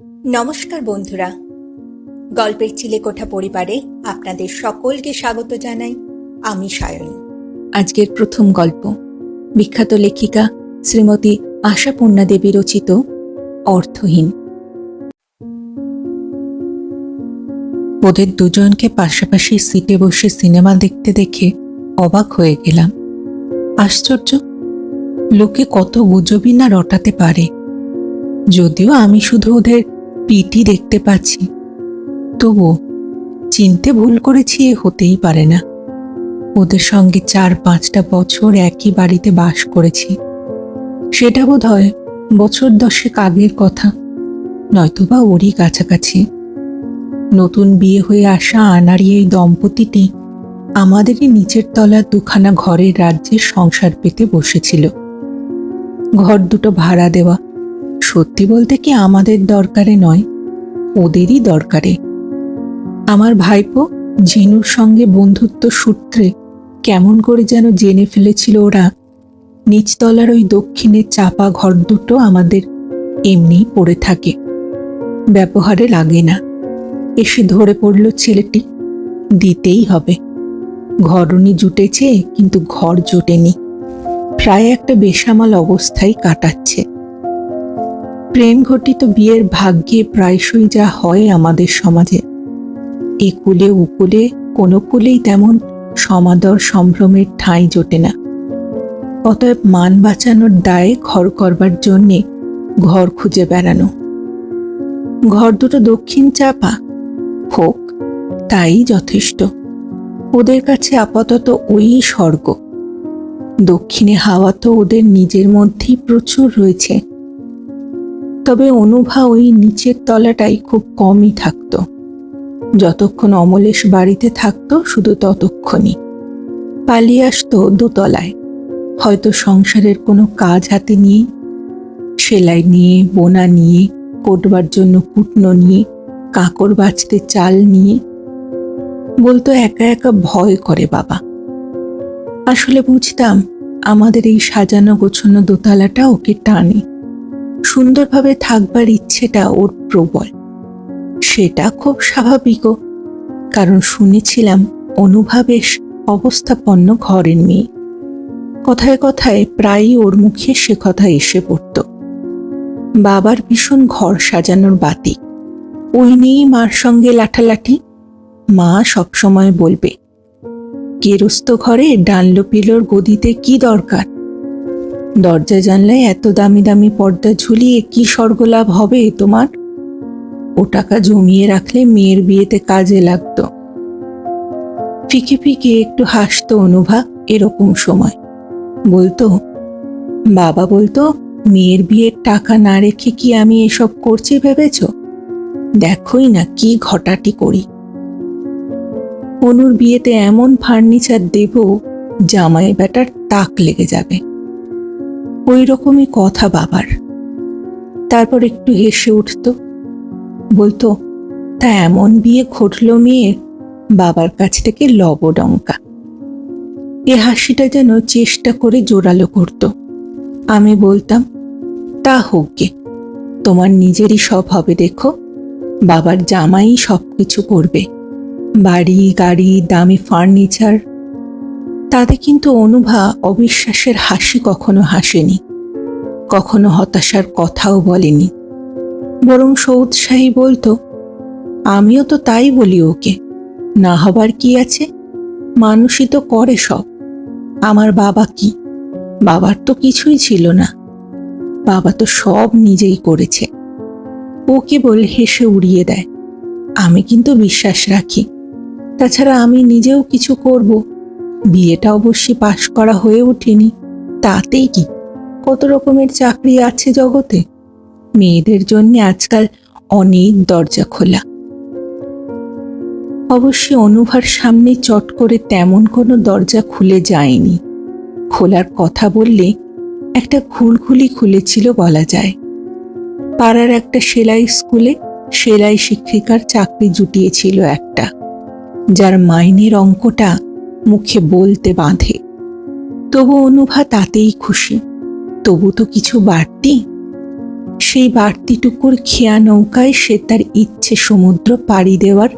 নমস্কার বন্ধুরা, গল্পের চিলেকোঠা পরিবারে আপনাদের সকলকে স্বাগত জানাই। আমি সায়নী। আজকের প্রথম গল্প বিখ্যাত লেখিকা শ্রীমতী আশাপূর্ণা দেবী রচিত অর্থহীন। ওদের দুজনকে পাশাপাশি সিটে বসে সিনেমা দেখতে দেখে অবাক হয়ে গেলাম। আশ্চর্য, লোকে কত গুজবই না রটাতে পারে। যদিও আমি শুধু ওদের পিটি দেখতে পাচ্ছি, তবু চিনতে ভুল করেছি এ হতেই পারে না। ওদের সঙ্গে 4-5টা বছর একই বাড়িতে বাস করেছি। সেটা বোধ হয় বছর 10 আগের কথা, নয়তোবা ওরই কাছাকাছি। নতুন বিয়ে হয়ে আসা আনাড়ি এই দম্পতিটি আমাদেরই নিচের তলার দুখানা ঘরের রাজ্যের সংসার পেতে বসেছিল। ঘর দুটো ভাড়া দেওয়া। সত্যি বলতে কি আমাদের দরকারে নয়, ওদেরই দরকারে। আমার ভাইপো ঝিনুর সঙ্গে বন্ধুত্ব সূত্রে কেমন করে যেন জেনে ফেলেছিল ওরা নিচতলার ওই দক্ষিণে চাপা ঘর দুটো আমাদের এমনিই পড়ে থাকে, ব্যবহারে লাগে না। এসে ধরে পড়ল ছেলেটি, দিতেই হবে। ঘরণী জুটেছে কিন্তু ঘর জোটেনি, প্রায় একটা বেসামাল অবস্থায় কাটাচ্ছে। প্রেম ঘটিত বিয়ের ভাগ্যে প্রায়শই যা হয় আমাদের সমাজে, এ কুলে উকুলে কোনো কুলেই তেমন সমাদর সম্ভ্রমের ঠাঁই জোটে না। অতএব মান বাঁচানোর দায়ে ঘর করবার জন্যে ঘর খুঁজে বেড়ানো। ঘর দুটো দক্ষিণ চাপা হোক, তাই যথেষ্ট। ওদের কাছে আপাতত ওই স্বর্গ। দক্ষিণে হাওয়া তো ওদের নিজের মধ্যেই প্রচুর রয়েছে, তবে অনুভা ওই নিচের তলাটাই খুব কমই থাকত। যতক্ষণ অমলেশ বাড়িতে থাকতো শুধু ততক্ষণই। পালিয়ে আসতো দোতলায়, হয়তো সংসারের কোনো কাজ হাতে নিয়ে, সেলাই নিয়ে, বোনা নিয়ে, কোটবার জন্য কুটনো নিয়ে, কাঁকর বাছতে চাল নিয়ে। বলতো একা একা ভয় করে বাবা। আসলে বুঝতাম আমাদের এই সাজানো গোছানো দোতলাটা ওকে টানে। সুন্দরভাবে থাকবার ইচ্ছেটা ওর প্রবল। সেটা খুব স্বাভাবিকও, কারণ শুনেছিলাম অনুভা বেশ অবস্থাপন্ন ঘরের মেয়ে। কথায় কথায় প্রায়ই ওর মুখে সে কথা এসে পড়ত। বাবার ভীষণ ঘর সাজানোর বাতি, ওই নিয়েই মার সঙ্গে লাঠালাঠি। মা সবসময় বলবে, গেরস্ত ঘরে ডানলো পিলোর গদিতে কি দরকার? দরজা জানলায় এত দামি দামি পর্দা ঝুলিয়ে কি স্বর্গলাভ হবে তোমার? ও টাকা জমিয়ে রাখলে মেয়ের বিয়েতে কাজে লাগতো। ফিকে ফিকে একটু হাসতো অনুভা এরকম সময়। বলতো, বাবা বলতো, মেয়ের বিয়ের টাকা না রেখে কি আমি এসব করছি ভেবেছ? দেখোই না কি ঘটাটি করি। অনুর বিয়েতে এমন ফার্নিচার দেব, জামাই বেটার তাক লেগে যাবে। ওই রকমই কথা বাবার। তারপর একটু হেসে উঠত, বলতো, তা এমন বিয়ে ঘটল মেয়ের, বাবার কাছ থেকে লবডঙ্কা। এ হাসিটা যেন চেষ্টা করে জোরালো করত। আমি বলতাম, তা হোক গে, তোমার নিজেরই সব হবে দেখো, বাবার জামাই সব কিছু করবে, বাড়ি গাড়ি দামি ফার্নিচার। তাতে কিন্তু অনুভা অবিশ্বাসের হাসি কখনো হাসেনি, কখনো হতাশার কথাও বলেনি। বরং সৌৎসাহী বলতো, আমিও তো তাই বলি ওকে, না হবার কি আছে? মানুষই তো করে সব। আমার বাবা কি? বাবার তো কিছুই ছিল না, বাবা তো সব নিজেই করেছে। ও কেবল হেসে উড়িয়ে দেয়। আমি কিন্তু বিশ্বাস রাখি। তাছাড়া আমি নিজেও কিছু করব। বিয়েটা অবশ্যই পাশ করা হয়ে ওঠেনি, তাতেই কি? কত রকমের চাকরি আছে জগতে। মেয়েদের জন্য আজকাল অনেক দরজা খোলা। অবশ্যই অনুভার সামনে চট করে তেমন কোনো দরজা খুলে যায়নি। খোলার কথা বললে একটা খুলখুলি খুলেছিল বলা যায়। পাড়ার একটা সেলাই স্কুলে সেলাই শিক্ষিকার চাকরি জুটিয়েছিল একটা, যার মাইনের অঙ্কটা মুখে বলতে বাঁধে। তবু অনুভা তাতেই খুশি। তবু তো কিছু বাড়তি। সেই বাড়তিটুকুর খেয়া নৌকায় সে তার ইচ্ছে সমুদ্র পাড়ি দেওয়ার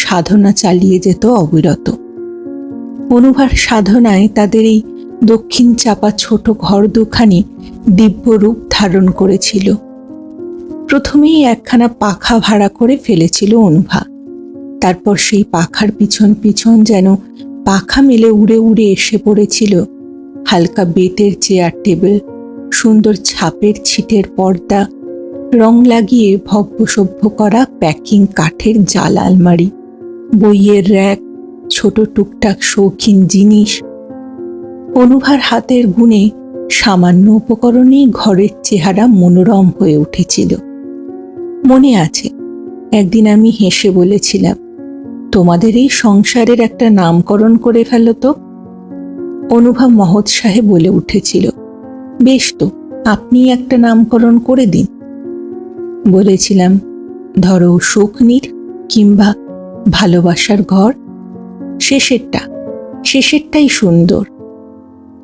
সাধনা চালিয়ে যেত অবিরত। অনুভার সাধনায় তাদের এই দক্ষিণ চাপা ছোট ঘর দুখানি দিব্য রূপ ধারণ করেছিল। প্রথমেই একখানা পাখা ভাড়া করে ফেলেছিল অনুভা। তারপর সেই পাখার পিছন পিছন যেন পাখা মেলে উড়ে উড়ে এসে পড়েছিল হালকা বেতের চেয়ার টেবিল, সুন্দর ছাপের ছিটের পর্দা, রং লাগিয়ে ভব্যসভ্য করা প্যাকিং কাঠের জাল আলমারি, বইয়ের র্যাক, ছোট টুকটাক শৌখিন জিনিস। অনুভার হাতের গুণে সামান্য উপকরণেই ঘরের চেহারা মনোরম হয়ে উঠেছিল। মনে আছে, একদিন আমি হেসে বলেছিলাম, তোমাদের এই সংসারের একটা নামকরণ করে ফেলো তো। অনুভা মহোৎসাহে বলে উঠেছিল, বেশ তো, আপনি একটা নামকরণ করে দিন। বলেছিলাম, ধরো সুখনীর কিংবা ভালোবাসার ঘর। শেষেরটাই সুন্দর,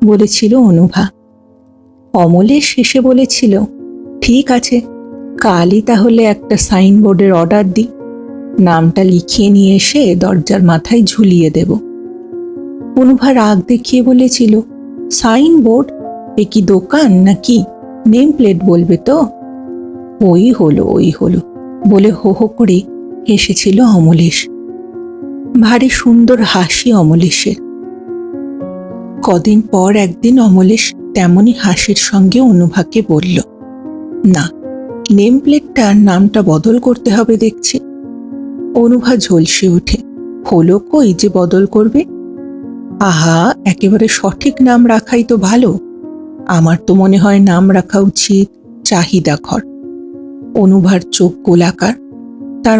বলেছিল অনুভা। অমলের শেষে বলেছিল, ঠিক আছে, কালই তাহলে একটা সাইনবোর্ডের অর্ডার দিই, নামটা লিখিয়ে নিয়ে এসে দরজার মাথায় ঝুলিয়ে দেব। অনুভা রাগ দেখিয়ে বলেছিল, সাইনবোর্ড? এ কি দোকান নাকি? নেম প্লেট বলবে তো? ওই হলো বলে হো হো করে হেসেছিল অমলেশ। ভারী সুন্দর হাসি অমলেশের। কদিন পর একদিন অমলেশ তেমনই হাসির সঙ্গে অনুভাকে বলল, না, নেম প্লেটটার নামটা বদল করতে হবে দেখছি। অনুভা ঝলসে ওঠে, হলো কই যে বদল করবে? আহা, একেবারে সঠিক নাম রাখাই তো ভালো। আমার তো মনে হয় নাম রাখা উচিত চাহিদা ঘর। অনুভার চোখ গোলাকার। তার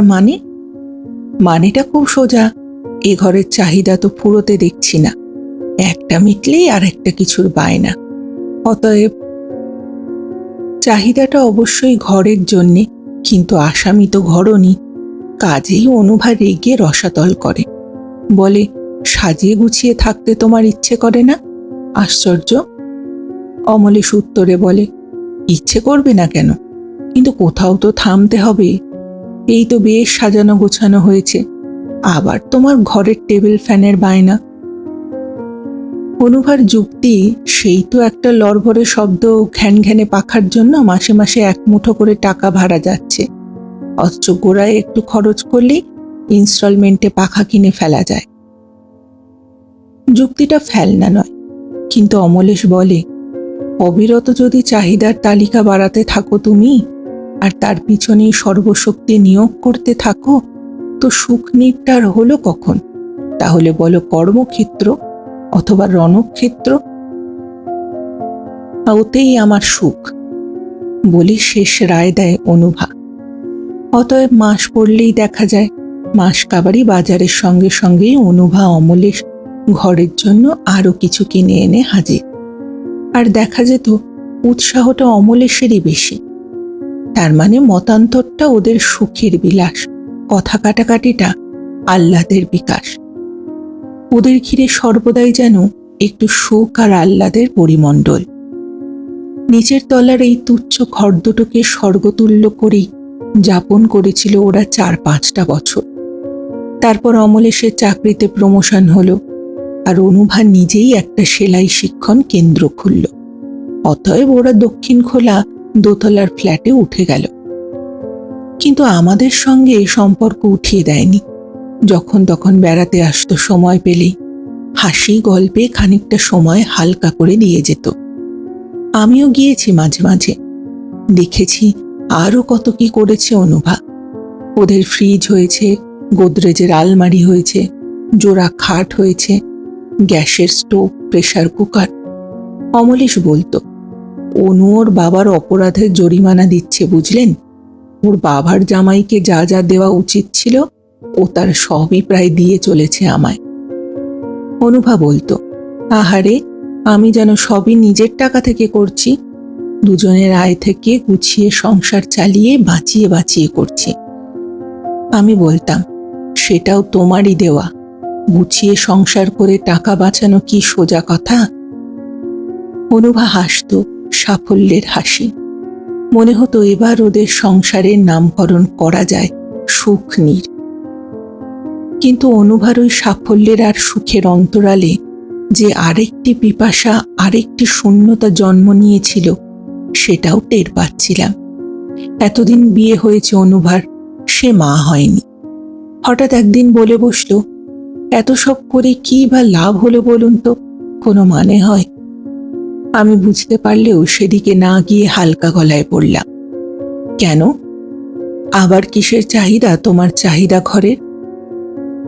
মানেটা খুব সোজা। এ ঘরের চাহিদা তো ফুরোতে দেখছি না, একটা মিটলেই আর একটা কিছুর বায়না। অতএব চাহিদাটা অবশ্যই ঘরের জন্যে, কিন্তু আসামি তো ঘরনি। কাজেই অনুভা রেগে রসাতল করে, বলে, সাজিয়ে গুছিয়ে থাকতে তোমার ইচ্ছে করে না? আশ্চর্য। অমলেশ উত্তরে বলে, ইচ্ছে করবে না কেন, কিন্তু কোথাও তো থামতে হবে। এই তো বেশ সাজানো গোছানো হয়েছে, আবার তোমার ঘরের টেবিল ফ্যানের বায়না। অনুভার যুক্তি, সেই তো একটা লড়ভরে শব্দ ঘ্যান ঘ্যানে পাখার জন্য মাসে মাসে এক মুঠো করে টাকা ভাড়া যাচ্ছে, অথচ গোড়ায় একটু খরচ করলেই ইনস্টলমেন্টে পাখা কিনে ফেলা যায়। যুক্তিটা ফেলনা নয়, কিন্তু অমলেশ বলে, অবিরত যদি চাহিদার তালিকা বাড়াতে থাকো তুমি, আর তার পিছনেই সর্বশক্তি নিয়োগ করতে থাকো, তো সুখ নিপটার হলো কখন? তাহলে বলো কর্মক্ষেত্র অথবা রণক্ষেত্র। ওতেই আমার সুখ, বলে শেষ রায় দেয় অনুভা। অতএব মাস পড়লেই দেখা যায় মাস কাবারি বাজারের সঙ্গে সঙ্গেই অনুভা অমলেশ ঘরের জন্য আরো কিছু কিনে এনে হাজির। আর দেখা যেত উৎসাহটা অমলেশেরই বেশি। তার মানে মতান্তরটা ওদের সুখের বিলাস, কথা কাটাকাটিটা আহ্লাদের বিকাশ। ওদের ঘিরে সর্বদাই যেন একটু সুখ আর আহ্লাদের পরিমণ্ডল। নিচের তলার এই তুচ্ছ ঘর দুটোকে স্বর্গতুল্য করেই যাপন করেছিল ওরা 4-5টা বছর। তারপর অমলেশের চাকরিতে প্রমোশন হলো, আর অনুভা নিজেই একটা সেলাই শিক্ষণ কেন্দ্র খুলল। অতএব ওরা দক্ষিণ খোলা দোতলার ফ্ল্যাটে উঠে গেল। কিন্তু আমাদের সঙ্গে সম্পর্ক উঠিয়ে দেয়নি। যখন তখন বেড়াতে আসতো সময় পেলেই, হাসি গল্পে খানিকটা সময় হালকা করে দিয়ে যেত। আমিও গিয়েছি মাঝে মাঝে, দেখেছি আরও কত কি করেছে অনুভা। ওদের ফ্রিজ হয়েছে, গোদরেজের আলমারি হয়েছে, জোড়া খাট হয়েছে, গ্যাসের স্টোভ, প্রেসার কুকার। অমলেশ বলতো, অনু ওর বাবার অপরাধের জরিমানা দিচ্ছে, বুঝলেন? ওর বাবার জামাইকে যা যা দেওয়া উচিত ছিল ও তার সবই প্রায় দিয়ে চলেছে আমায়। অনুভা বলতো, আহারে, আমি যেন সবই নিজের টাকা থেকে করছি, দুজনের আয় থেকে গুছিয়ে সংসার চালিয়ে বাঁচিয়ে বাঁচিয়ে করছি। আমি বলতাম, সেটাও তোমারই দেওয়া, গুছিয়ে সংসার করে টাকা বাঁচানো কি সোজা কথা? অনুভা হাসত সাফল্যের হাসি, মনে হতো এবার ওদের সংসারের নামকরণ করা যায় সুখনীর। কিন্তু অনুভার ওই সাফল্যের আর সুখের অন্তরালে যে আরেকটি পিপাসা, আরেকটি শূন্যতা জন্ম নিয়েছিল, সেটাও টের পাচ্ছিলাম। এতদিন বিয়ে হয়েছে অনুভার, সে মা হয়নি। হঠাৎ একদিন বলে বসলো, এত সব করে কি বা লাভ হলো বলুন তো, কোনো মানে হয়? আমি বুঝতে পারলেও সেদিকে না গিয়ে হালকা গলায় বললাম, কেন? আবার কিসের চাহিদা তোমার চাহিদা ঘরের?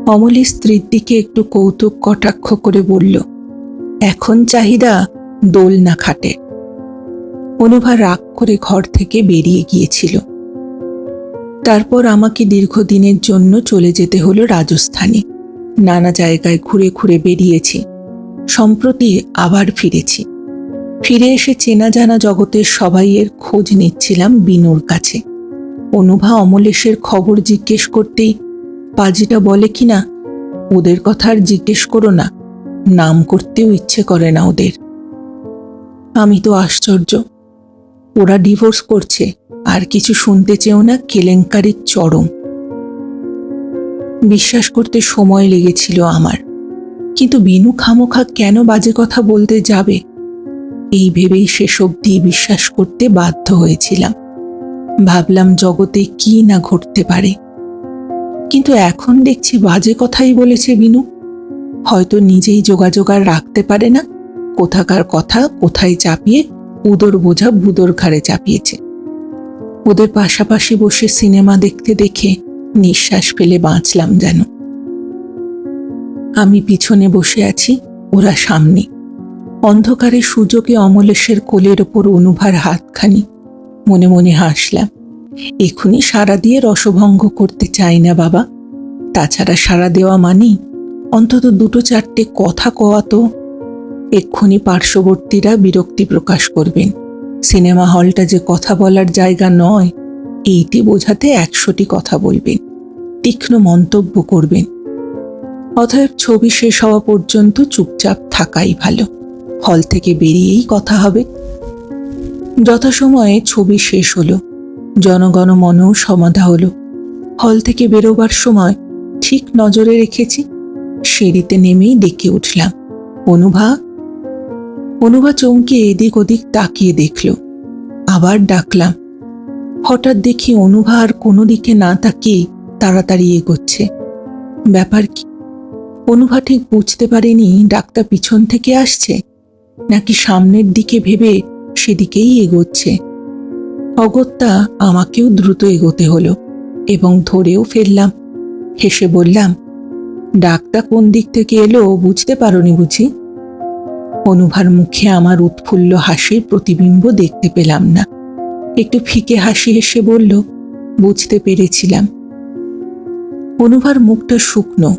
অমলি স্ত্রীর দিকে একটু কৌতুক কটাক্ষ করে বলল, এখন চাহিদা দোলনা খাটে। অনুভা রাগ করে ঘর থেকে বেরিয়ে গিয়েছিল। তারপর আমাকে দীর্ঘদিনের জন্য চলে যেতে হলো রাজস্থানে। নানা জায়গায় ঘুরে ঘুরে বেরিয়েছি। সম্প্রতি আবার ফিরেছি। ফিরে এসে চেনা জানা জগতের সবাইয়ের খোঁজ নিচ্ছিলাম বিনুর কাছে। অনুভা অমলেশের খবর জিজ্ঞেস করতেই পাজিটা বলে কিনা, ওদের কথা আর জিজ্ঞেস করো না, নাম করতেও ইচ্ছে করে না ওদের। আমি তো আশ্চর্য, ওরা ডিভোর্স করছে আর কিছু শুনতে চেয়েও না, কেলেঙ্কারির চরম। বিশ্বাস করতে সময় লেগেছিল আমার, কিন্তু বিনু খামোখা কেন বাজে কথা বলতে যাবে, এই ভেবেই শেষ অবধি বিশ্বাস করতে বাধ্য হয়েছিলাম। ভাবলাম জগতে কি না ঘটতে পারে, কিন্তু এখন দেখছি বাজে কথাই বলেছে বিনু। হয়তো নিজেই যোগাযোগ আর রাখতে পারে না, কোথাকার কথা কোথায় চাপিয়ে উদর বোঝা বুদর ঘাড়ে চাপিয়েছে। ওদের পাশাপাশি বসে সিনেমা দেখতে দেখে নিঃশ্বাস ফেলে বাঁচলাম যেন। আমি পিছনে বসে আছি, ওরা সামনে। অন্ধকারে সুযোগে অমলেশের কোলের ওপর অনুভার হাতখানি। মনে মনে হাসলাম, এখুনি সাড়া দিয়ে রসভঙ্গ করতে চাই না বাবা। তাছাড়া সাড়া দেওয়া মানেই অন্তত দুটো চারটে কথা কওয়া তো। এক্ষুনি পার্শ্ববর্তীরা বিরক্তি প্রকাশ করবেন। সিনেমা হলটা যে কথা বলার জায়গা নয়, এইটি বোঝাতে 100টি কথা বলবেন, তীক্ষ্ণ মন্তব্য করবেন। অতএব ছবি শেষ হওয়া পর্যন্ত চুপচাপ থাকাই ভালো। হল থেকে বেরিয়েই কথা হবে। যথাসময়ে ছবি শেষ হলো, জনগণমনও সমাধা হলো। হল থেকে বেরোবার সময় ঠিক নজরে রেখেছি, সিঁড়িতে নেমেই ডেকে উঠলাম, অনুভা। অনুভা চমকে এদিক ওদিক তাকিয়ে দেখল। আবার ডাকলাম। হঠাৎ দেখি অনুভা আর কোনো দিকে না তাকিয়ে তাড়াতাড়ি এগোচ্ছে। ব্যাপার কি? অনুভা ঠিক বুঝতে পারেনি ডাকটা পিছন থেকে আসছে নাকি সামনের দিকে ভেবে সেদিকেই এগোচ্ছে। অগত্যা আমাকেও দ্রুত এগোতে হলো এবং ধরেও ফেললাম। হেসে বললাম, ডাকটা কোন দিক থেকে এলো বুঝতে পারোনি বুঝি? অনুভার মুখে আমার উৎফুল্ল হাসির প্রতিবিম্ব দেখতে পেলাম না। একটু ফিকে হাসি হেসে বলল, বুঝতে পেরেছিলাম। অনুভার মুখটা শুকনো,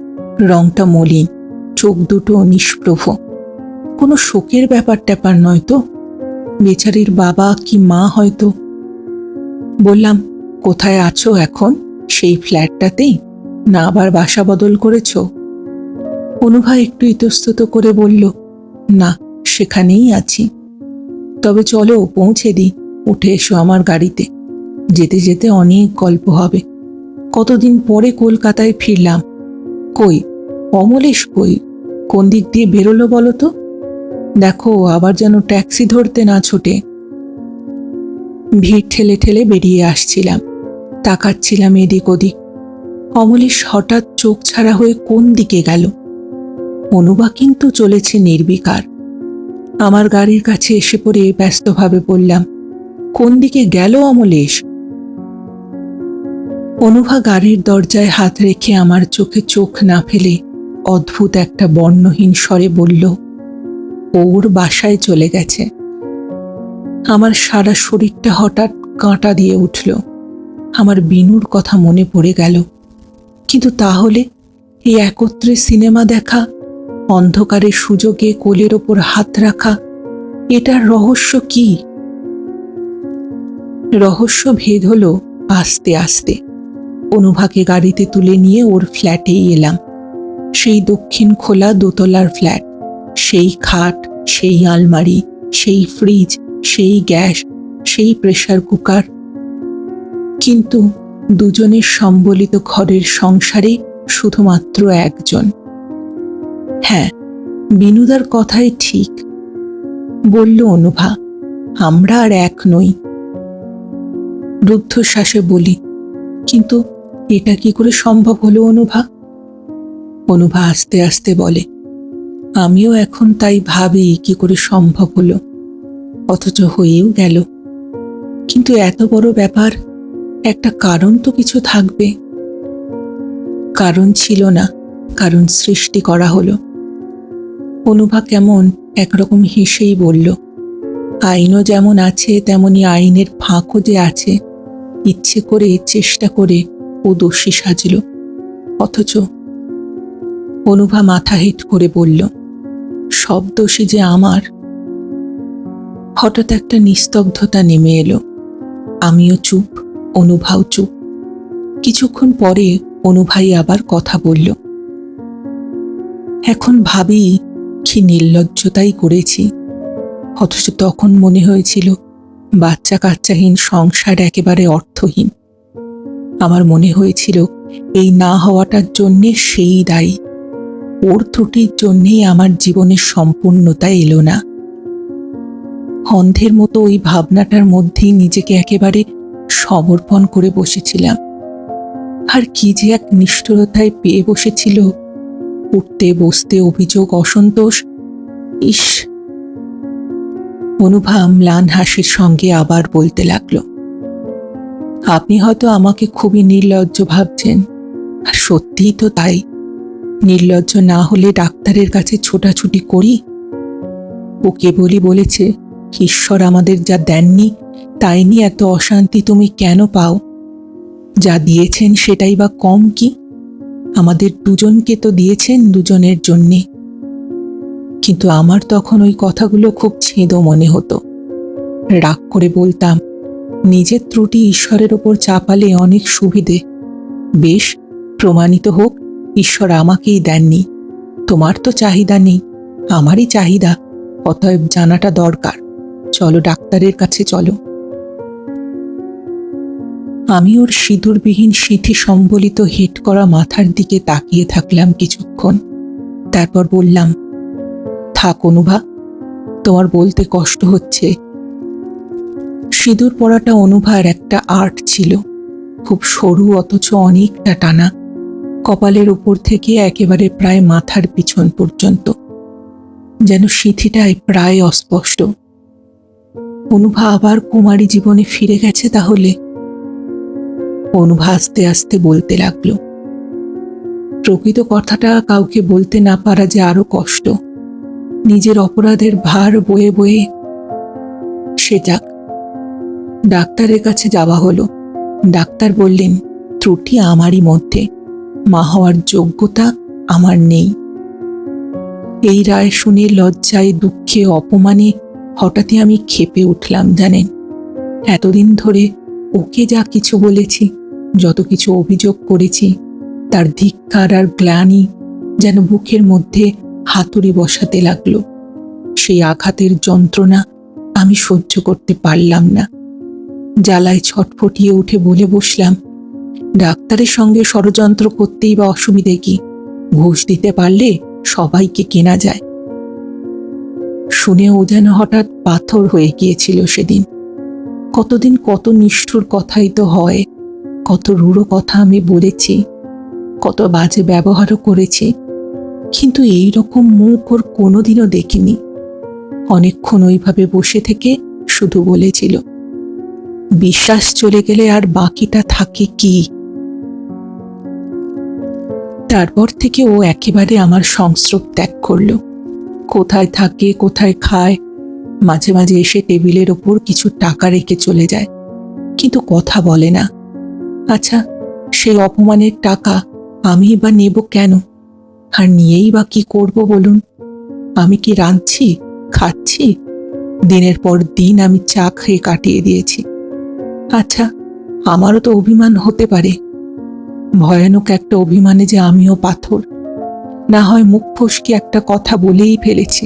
রংটা মলিন, চোখ দুটো নিষ্প্রভ। কোনো শোকের ব্যাপার ট্যাপার নয় তো? বেচারির বাবা কি মা হয়তো। বললাম, কোথায় আছো এখন? সেই ফ্ল্যাটটাতেই, না আবার বাসা বদল করেছ? অনুভা একটু ইতস্তত করে বলল, না, সেখানেই আছি। তবে চলো পৌঁছে দিই, উঠে এসো আমার গাড়িতে। যেতে যেতে অনেক গল্প হবে। কতদিন পরে কলকাতায় ফিরলাম। কই অমলেশ কই? কোন দিক দিয়ে বেরোলো বলো তো? দেখো আবার যেন ট্যাক্সি ধরতে না ছোটে। ভিড় ঠেলে ঠেলে বেরিয়ে আসছিলাম, তাকাচ্ছিলাম এদিক ওদিক। অমলেশ হঠাৎ চোখ ছাড়া হয়ে কোন দিকে গেল। অনুভা কিন্তু চলেছে নির্বিকার। আমার গাড়ির কাছে এসে পড়ে ব্যস্তভাবে বললাম, কোন দিকে গেল অমলেশ? অনুভা গাড়ির দরজায় হাত রেখে আমার চোখে চোখ না ফেলে অদ্ভুত একটা বর্ণহীন স্বরে বলল, ওর বাসায় চলে গেছে। আমার সারা শরীরটা হঠাৎ কাঁটা দিয়ে উঠল। আমার বিনুর কথা মনে পড়ে গেল। কিন্তু তাহলে এই একত্রে সিনেমা দেখা, অন্ধকারের সুযোগে কোলের ওপর হাত রাখা, এটার রহস্য কি? রহস্য ভেদ হলো আস্তে আস্তে। অনুভাকে গাড়িতে তুলে নিয়ে ওর ফ্ল্যাটেই এলাম। সেই দক্ষিণ খোলা দোতলার ফ্ল্যাট, সেই খাট, সেই আলমারি, সেই ফ্রিজ, সেই গ্যাস, সেই প্রেসার কুকার। কিন্তু দুজনের সম্বলিত ঘরের সংসারে শুধুমাত্র একজন। হ্যাঁ, বিনুদার কথাই ঠিক, বলল অনুভা, আমরা আর এক নই। রুদ্ধশ্বাসে বলি, কিন্তু এটা কি করে সম্ভব হলো অনুভা? অনুভা আস্তে আস্তে বলে, আমিও এখন তাই ভাবি কি করে সম্ভব হলো, অথচ হয়েও গেল। কিন্তু এত বড় ব্যাপার, একটা কারণ তো কিছু থাকবে। কারণ ছিল না, কারণ সৃষ্টি করা হলো। অনুভা কেমন একরকম হেসেই বলল, আইনও যেমন আছে তেমনি আইনের ফাঁকও যে আছে। ইচ্ছে করে চেষ্টা করে ও দোষী সাজল, অথচ। অনুভা মাথা হেঁট করে বলল, সব দোষী যে আমার। হঠাৎ একটা নিস্তব্ধতা নেমে এলো। আমিও চুপ, অনুভাও চুপ। কিছুক্ষণ পরে অনুভাই আবার কথা বলল, এখন ভাবি কি নির্লজ্জতাই করেছি, অথচ তখন মনে হয়েছিল বাচ্চা কাচ্চাহীন সংসার একেবারে অর্থহীন। আমার মনে হয়েছিল এই না হওয়াটার জন্যে সেই দায়ী, ওর ত্রুটির জন্যেই আমার জীবনের সম্পূর্ণতা এলো না। অন্ধের মতো ওই ভাবনাটার মধ্যেই নিজেকে একেবারে সমর্পণ করে বসেছিলাম। আর কি যে এক নিষ্ঠুরতায় পেয়ে বসেছিল, উঠতে বসতে অভিযোগ, অসন্তোষ। ইস! অনুভা ম্লান হাসির সঙ্গে আবার বলতে লাগলো, আপনি হয়তো আমাকে খুবই নির্লজ্জ ভাবছেন, আর সত্যিই তো তাই। নির্লজ্জ না হলে ডাক্তারের কাছে ছোটাছুটি করি? ও কেবলই বলেছে, ঈশ্বর আমাদের যা দেননি তাই নিয়ে এত অশান্তি তুমি কেন পাও? যা দিয়েছেন সেটাই বা কম কি? আমাদের দুজনকে তো দিয়েছেন দুজনের জন্যে। কিন্তু আমার তখন ওই কথাগুলো খুব ছেঁদো মনে হতো। রাগ করে বলতাম, নিজের ত্রুটি ঈশ্বরের ওপর চাপালে অনেক সুবিধে। বেশ, প্রমাণিত হোক ঈশ্বর আমাকেই দেননি। তোমার তো চাহিদা নেই, আমারই চাহিদা, অতএব জানাটা দরকার। চলো ডাক্তারের কাছে চলো। আমি ওর সিঁদুরবিহীন সিঁথি সম্বলিত হেঁট করা মাথার দিকে তাকিয়ে থাকলাম কিছুক্ষণ। তারপর বললাম, থাক অনুভা, তোমার বলতে কষ্ট হচ্ছে। সিঁদুর পরাটা অনুভার একটা আর্ট ছিল, খুব সরু অথচ অনেকটা টানা, কপালের উপর থেকে একেবারে প্রায় মাথার পিছন পর্যন্ত, যেন সিঁথিটায় প্রায় অস্পষ্ট। অনুভা আবার কুমারী জীবনে ফিরে গেছে তাহলে? অনুভা আস্তে আস্তে বলতে লাগলো, প্রকৃত কথাটা কাউকে বলতে না পারা যে আরো কষ্ট, নিজের অপরাধের ভার বয়ে বয়ে। সে যাক, ডাক্তারের কাছে যাওয়া হলো। ডাক্তার বললেন, ত্রুটি আমারই মধ্যে, মা হওয়ার যোগ্যতা আমার নেই। এই রায় শুনে লজ্জায়, দুঃখে, অপমানে হঠাৎই আমি ক্ষেপে উঠলাম জানেন। এতদিন ধরে ওকে যা কিছু বলেছি, যত কিছু অভিযোগ করেছি, তার ধিক্কার আর গ্লানি যেন বুকের মধ্যে হাতুড়ি বসাতে লাগলো। সেই আঘাতের যন্ত্রণা আমি সহ্য করতে পারলাম না। জ্বালায় ছটফটিয়ে উঠে বলে বসলাম, ডাক্তারের সঙ্গে ষড়যন্ত্র করতেই বা অসুবিধে কি? ঘুষ দিতে পারলে সবাইকে কেনা যায়। শুনে ও যেন হঠাৎ পাথর হয়ে গিয়েছিল সেদিন। কতদিন কত নিষ্ঠুর কথাই তো হয়, কত রূঢ় কথা আমি বলেছি, কত বাজে ব্যবহারও করেছি, কিন্তু এই রকম মুখ ওর কোনোদিনও দেখিনি। অনেকক্ষণ ওইভাবে বসে থেকে শুধু বলেছিল, বিশ্বাস চলে গেলে আর বাকিটা থাকে কি? তারপর থেকে ও একেবারে আমার সংস্রব ত্যাগ করল। কোথায় থাকে, কোথায় খায়, মাঝে মাঝে এসে টেবিলের ওপর কিছু টাকা রেখে চলে যায়, কিন্তু কথা বলে না। আচ্ছা, সেই অপমানের টাকা আমি বা নেব কেন? আর নিয়েই বা কি করব বলুন? আমি কি রাঁধছি, খাচ্ছি? দিনের পর দিন আমি চা খেয়ে কাটিয়ে দিয়েছি। আচ্ছা, আমারও তো অভিমান হতে পারে, ভয়ানক একটা অভিমানে যে আমিও পাথর। না হয় মুখ ফসকে একটা কথা বলেই ফেলেছি,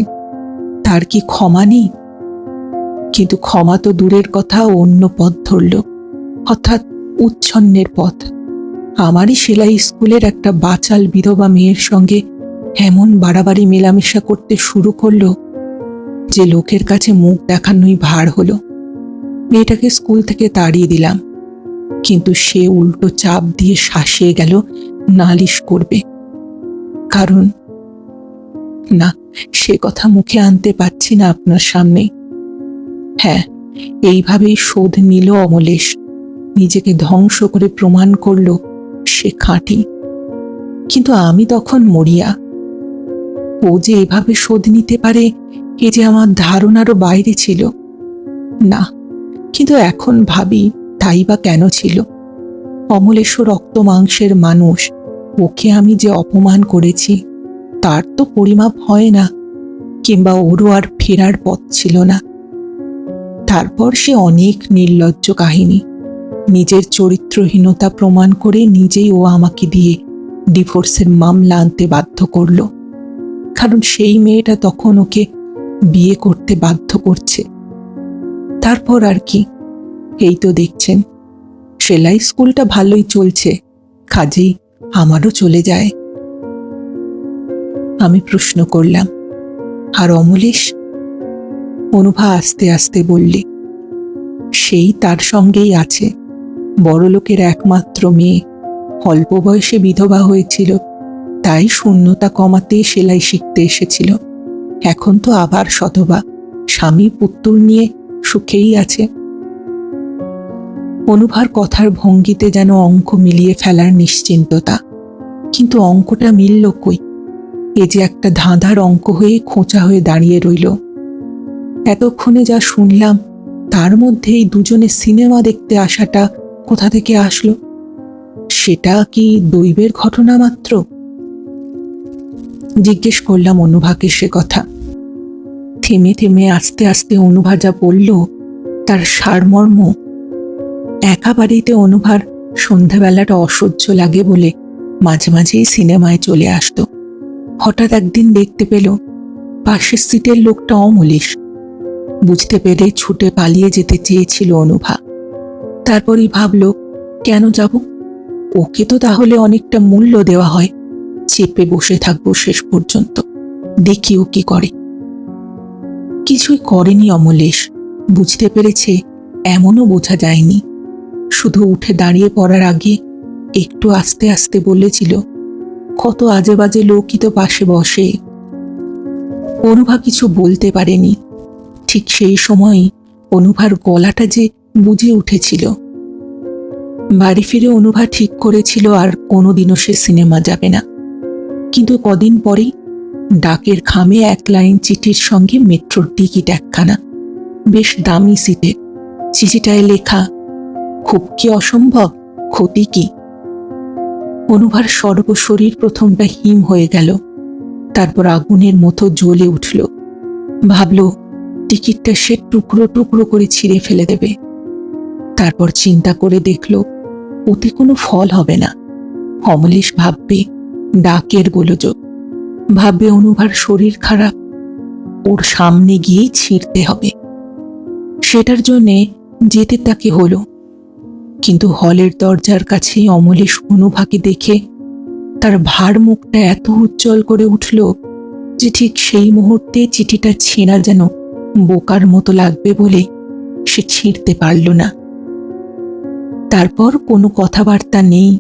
তার কি ক্ষমা নেই? কিন্তু ক্ষমা তো দূরের কথা, অন্য পথ ধরল, অর্থাৎ উচ্ছন্নের পথ। আমারই সেলাই স্কুলের একটা বাচাল বিধবা মেয়ের সঙ্গে এমন বাড়াবাড়ি মেলামেশা করতে শুরু করলো যে লোকের কাছে মুখ দেখানোই ভার হলো। মেয়েটাকে স্কুল থেকে তাড়িয়ে দিলাম, কিন্তু সে উল্টো চাপ দিয়ে শাসিয়ে গেল নালিশ করবে। কারণ না, সে কথা মুখে আনতে পারছি না আপনার সামনে। হ্যাঁ, এইভাবেই শোধ নিল অমলেশ, নিজেকে ধ্বংস করে প্রমাণ করল সে খাঁটি। কিন্তু আমি তখন মরিয়া। ও যে এভাবে শোধ নিতে পারে এ যে আমার ধারণারও বাইরে ছিল। না, কিন্তু এখন ভাবি তাই বা কেন ছিল? অমলেশ্বর রক্ত মাংসের মানুষ, ওকে আমি যে অপমান করেছি তার তো পরিমাপ হয় না, কিংবা ওরও আর ফেরার পথ ছিল না। তারপর সে অনেক নির্লজ্জ কাহিনী, নিজের চরিত্রহীনতা প্রমাণ করে নিজেই ও আমাকে দিয়ে ডিভোর্সের মামলা আনতে বাধ্য করল। কারণ সেই মেয়েটা তখন ওকে বিয়ে করতে বাধ্য করছে। তারপর আর কি, এই তো দেখছেন সেলাই স্কুলটা ভালোই চলছে, কাজেই আমারও চলে যায়। আমি প্রশ্ন করলাম, আর অমলেশ? অনুভা আস্তে আস্তে বললে, সেই তার সঙ্গেই আছে, বড়লোকের একমাত্র মেয়ে, অল্প বয়সে বিধবা হয়েছিল, তাই শূন্যতা কমাতে সেলাই শিখতে এসেছিল। এখন তো আবার সধবা, স্বামী পুত্তুর নিয়ে সুখেই আছে। অনুভার কথার ভঙ্গিতে যেন অঙ্ক মিলিয়ে ফেলার নিশ্চিন্ততা, কিন্তু অঙ্কটা মিলল কই? এ যে একটা ধাঁধার অঙ্ক হয়ে খোঁচা হয়ে দাঁড়িয়ে রইল। এতক্ষণে যা শুনলাম তার মধ্যেই দুজনে সিনেমা দেখতে আসাটা কোথা থেকে আসলো? সেটা কি দৈবের ঘটনা মাত্র? জিজ্ঞেস করলাম অনুভাকে সে কথা। থেমে থেমে আস্তে আস্তে অনুভা যা বলল তার সারমর্ম। একা বাড়িতে অনুভার সন্ধ্যাবেলাটা অসহ্য লাগে বলে মাঝে মাঝেই সিনেমায় চলে আসতো। হঠাৎ একদিন দেখতে পেল পাশের সিটের লোকটা অমলেশ। বুঝতে পেরে ছুটে পালিয়ে যেতে চেয়েছিল অনুভা। তারপরই ভাবল, কেন যাব? ওকে তো তাহলে অনেকটা মূল্য দেওয়া হয়, চেপে বসে থাকবো শেষ পর্যন্ত, দেখি ও কি করে। কিছুই করেনি অমলেশ, বুঝতে পেরেছে এমনও বোঝা যায়নি। শুধু উঠে দাঁড়িয়ে পড়ার আগে একটু আস্তে আস্তে বলেছিল, কত আজে বাজে লোকই তো পাশে বসে। অনুভা কিছু বলতে পারেনি। ঠিক সেই সময়ই অনুভার গলাটা যে বুঝে উঠেছিল। বাড়ি ফিরে অনুভা ঠিক করেছিল আর কোনোদিনও সে সিনেমা যাবে না। কিন্তু কদিন পরেই ডাকের খামে এক লাইন চিঠির সঙ্গে মেট্রোর টিকিট একখানা, বেশ দামি সিটে। চিঠিটায় লেখা, খুব কি অসম্ভব, ক্ষতি কি? অনুভার সর্বশরীর প্রথমটা হিম হয়ে গেল, তারপর আগুনের মতো জ্বলে উঠল। ভাবল টিকিটটা সে টুকরো টুকরো করে ছিঁড়ে ফেলে দেবে। তারপর চিন্তা করে দেখল ওতে কোনো ফল হবে না। অমলেশ ভাববে ডাকের গোলযোগ, ভাববে অনুভার শরীর খারাপ, ওর সামনে গিয়েই ছিঁড়তে হবে। সেটার জন্যে যেতে তাকে হলো। কিন্তু হলের দরজার কাছেই অমলেশ অনুভাকে দেখে তার ভার মুখটা এত উজ্জ্বল করে উঠল যে ঠিক সেই মুহূর্তে চিঠিটা ছেঁড়া যেন বোকার মতো লাগবে বলে সে ছিঁড়তে পারল না। তারপর কোনো কথাবার্তা নেই,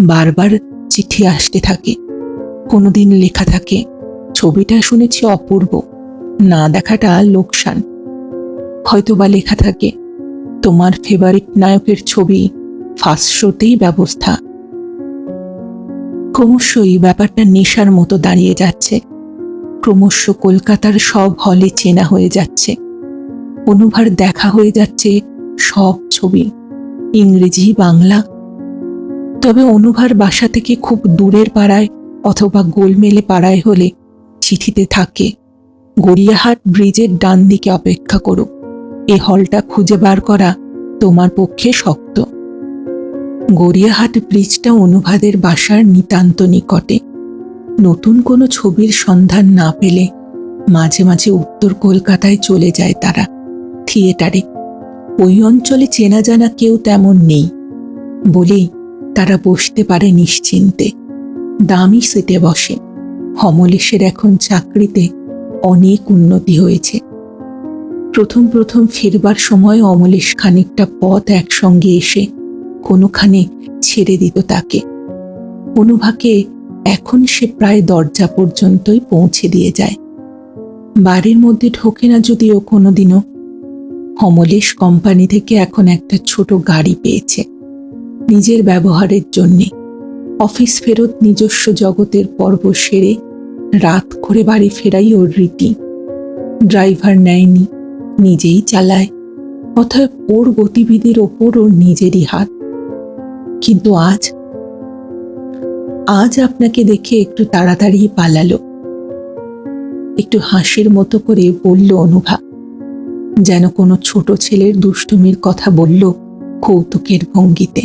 বারবার চিঠি আসতে থাকে। কোনোদিন লেখা থাকে, ছবিটা শুনেছি অপূর্ব, না দেখাটা লোকসান। হয়তোবা লেখা থাকে, তোমার ফেভারিট নায়কের ছবি ফার্স্ট শোতেই ব্যবস্থা। ক্রমশই ব্যাপারটা নেশার মতো দাঁড়িয়ে যাচ্ছে। ক্রমশ কলকাতার সব হলে চেনা হয়ে যাচ্ছে। অনুভার দেখা হয়ে যাচ্ছে সব ছবি, ইংরেজি বাংলা। তবে অনুভার বাসা থেকে খুব দূরের পাড়ায় অথবা গোলমেলে পাড়ায় হলে চিঠিতে থাকে, গড়িয়াহাট ব্রিজের ডান দিকে অপেক্ষা করো, এ হলটা খুঁজে বার করা তোমার পক্ষে শক্ত। গড়িয়াহাট ব্রিজটা অনুভাদের বাসার নিতান্ত নিকটে। নতুন কোনো ছবির সন্ধান না পেলে মাঝে মাঝে উত্তর কলকাতায় চলে যায় তারা, থিয়েটারে। ওই অঞ্চলে চেনা জানা কেউ তেমন নেই বলেই তারা বসতে পারে নিশ্চিন্তে, দামি সিটে বসে। অমলেশের এখন চাকরিতে অনেক উন্নতি হয়েছে। প্রথম প্রথম ফিরবার সময় অমলেশ খানিকটা পথ একসঙ্গে এসে কোনোখানে ছেড়ে দিত তাকে। অনুভাকে এখন সে প্রায় দরজা পর্যন্তই পৌঁছে দিয়ে যায়। বাড়ির মধ্যে ঢোকে না যদিও কোনোদিনও। অমলেশ কোম্পানি থেকে এখন একটা ছোট গাড়ি পেয়েছে নিজের ব্যবহারের জন্যে। অফিস ফেরত নিজস্ব জগতের পর্ব সেরে রাত করে বাড়ি ফেরাই ওর রীতি। ড্রাইভার নেয়নি, নিজেই চালায়, অতএব ওর গতিবিধির ওপর ওর নিজেরই হাত। কিন্তু আজ আপনাকে দেখে একটু তাড়াতাড়ি পালালো। একটু হাসির মতো করে বলল অনুভা, যেন কোনো ছোট ছেলের দুষ্টুমির কথা বলল কৌতুকের ভঙ্গিতে।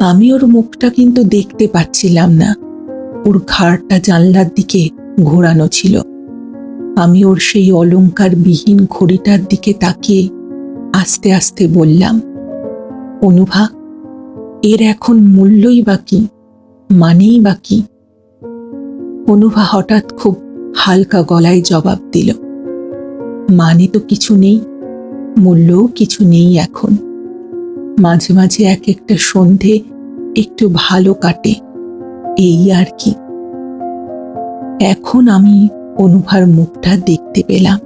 আমি ওর মুখটা কিন্তু দেখতে পাচ্ছিলাম না, ওর ঘাড়টা জানলার দিকে ঘোরানো ছিল। আমি ওর সেই অলংকারবিহীন ঘড়িটার দিকে তাকিয়ে আস্তে আস্তে বললাম, অনুভা, এর এখন মূল্যই বা কি, মানেই বা কি? অনুভা হঠাৎ খুব হালকা গলায় জবাব দিল, মানে তো কিছু নেই, মূল্যও কিছু নেই এখন। মাঝে মাঝে এক একটা সন্ধে একটু ভালো কাটে, এই আর কি। এখন আমি অনুভার মুখটা দেখতে পেলাম।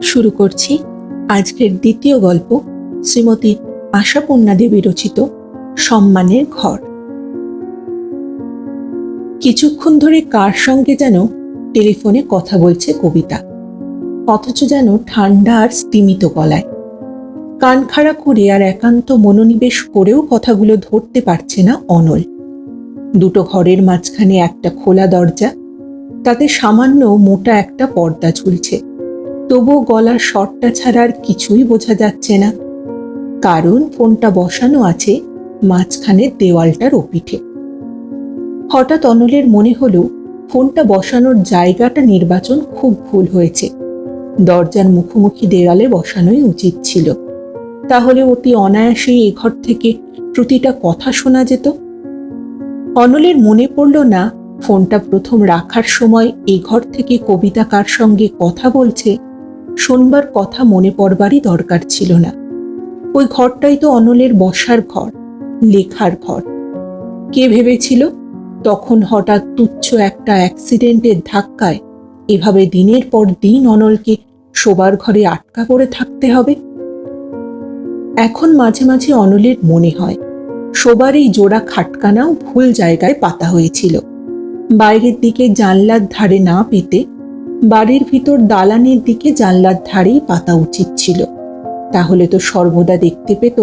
শুরু করছি আজকের দ্বিতীয় গল্প, শ্রীমতী আশাপূর্ণা দেবী রচিত সম্মানের ঘর। কিছুক্ষণ ধরে কার সঙ্গে যেন টেলিফোনে কথা বলছে কবিতা, অথচ যেন ঠান্ডা আর স্তিমিত গলায়। কান খাড়া করে আর একান্ত মনোনিবেশ করেও কথাগুলো ধরতে পারছে না অনল। দুটো ঘরের মাঝখানে একটা খোলা দরজা, তাতে সামান্য মোটা একটা পর্দা ঝুলছে। তবুও গলার স্বরটা ছাড়া আর কিছুই বোঝা যাচ্ছে না, কারণ ফোনটা বসানো আছে মাঝখানের দেওয়ালটার ওপিঠে। হঠাৎ অনলের মনে হলো ফোনটা বসানোর জায়গাটা নির্বাচন খুব ভুল হয়েছে। দরজার মুখোমুখি দেওয়ালে বসানোই উচিত ছিল, তাহলে অতি অনায়াসেই এ ঘর থেকে প্রতিটা কথা শোনা যেত। অনলের মনে পড়ল না ফোনটা প্রথম রাখার সময় এ ঘর থেকে কবিতা কার সঙ্গে কথা বলছে শোনবার কথা মনে পড়বারই দরকার ছিল না। ওই ঘরটাই তো অনলের বসার ঘর, লেখার ঘর। কে ভেবেছিল তখন হঠাৎ তুচ্ছ একটা অ্যাক্সিডেন্টের ধাক্কায় এভাবে দিনের পর দিন অনলকে শোবার ঘরে আটকা পড়ে থাকতে হবে? এখন মাঝে মাঝে অনলের মনে হয় শোবার এই জোড়া খাটকানাও ভুল জায়গায় পাতা হয়েছিল। বাইরের দিকে জানলার ধারে না পেতে বাড়ির ভিতর দালানের দিকে জানলার ধারেই পাতা উচিত ছিল। তাহলে তো সর্বদা দেখতে পেত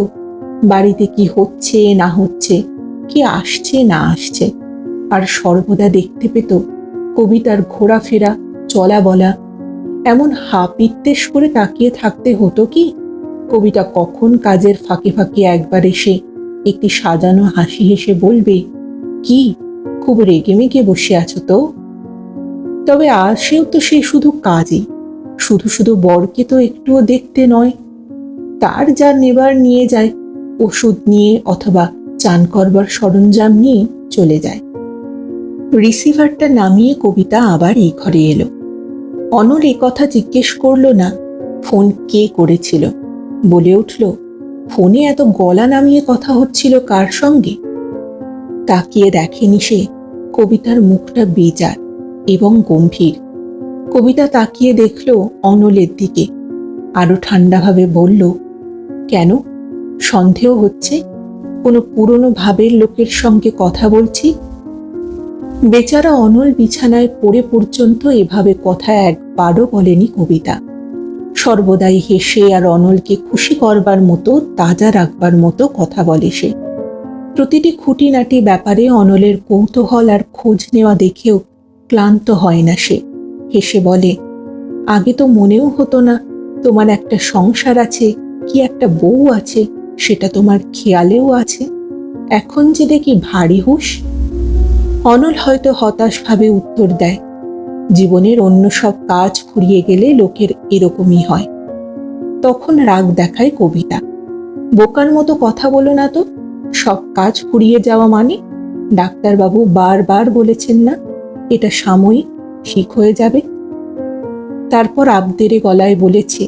বাড়িতে কি হচ্ছে না হচ্ছে, কি আসছে না আসছে, আর সর্বদা দেখতে পেত কবিতার ঘোরাফেরা, চলা বলা। এমন হাপিত্তেশ করে তাকিয়ে থাকতে হতো কি কবিতা কখন কাজের ফাঁকে ফাঁকে একবার এসে একটি সাজানো হাসি হেসে বলবে, কি খুব রেগেমেগে বসে আছো তো? তবে আসেও তো সে শুধু কাজই, শুধু শুধু বরকে তো একটুও দেখতে নয়। তার যা নেবার নিয়ে যায়, ওষুধ নিয়ে অথবা চান করবার সরঞ্জাম নিয়ে চলে যায়। রিসিভারটা নামিয়ে কবিতা আবার এই ঘরে এলো। অনল এ কথা জিজ্ঞেস করলো না ফোন কে করেছিল, বলে উঠল, ফোনে এত গলা নামিয়ে কথা হচ্ছিল কার সঙ্গে? তাকিয়ে দেখেনি সে কবিতার মুখটা বেজার এবং গম্ভীর। কবিতা তাকিয়ে দেখল অনলের দিকে, আরো ঠান্ডাভাবে বলল, কেন, সন্দেহ হচ্ছে কোনো পুরনো ভাবের লোকের সঙ্গে কথা বলছি? বেচারা অনল বিছানায় পড়ে পর্যন্ত এভাবে কথা একবারও বলেনি কবিতা। সর্বদাই হেসে আর অনলকে খুশি করবার মতো, তাজা রাখবার মতো কথা বলে সে। প্রতিটি খুঁটিনাটি ব্যাপারে অনলের কৌতূহল আর খোঁজ নেওয়া দেখেও ক্লান্ত হয় না সে। হেসে বলে, আগে তো মনেও হতো না তোমার একটা সংসার আছে, কি একটা বউ আছে, সেটা তোমার খেয়ালেও আছে। এখন যে দেখি ভারী হুঁশ। অনল হয়তো হতাশভাবে উত্তর দেয়, জীবনের অন্য সব কাজ ফুরিয়ে গেলে লোকের এরকমই হয়। তখন রাগ দেখায় কবিতা। বোকার মতো কথা বলো না তো, সব কাজ ফুরিয়ে যাওয়া মানে? ডাক্তারবাবু বারবার বলেছেন না এটা সাময়িক, ঠিক হয়ে যাবে। তারপর আবদেরে গলায় বলেছে,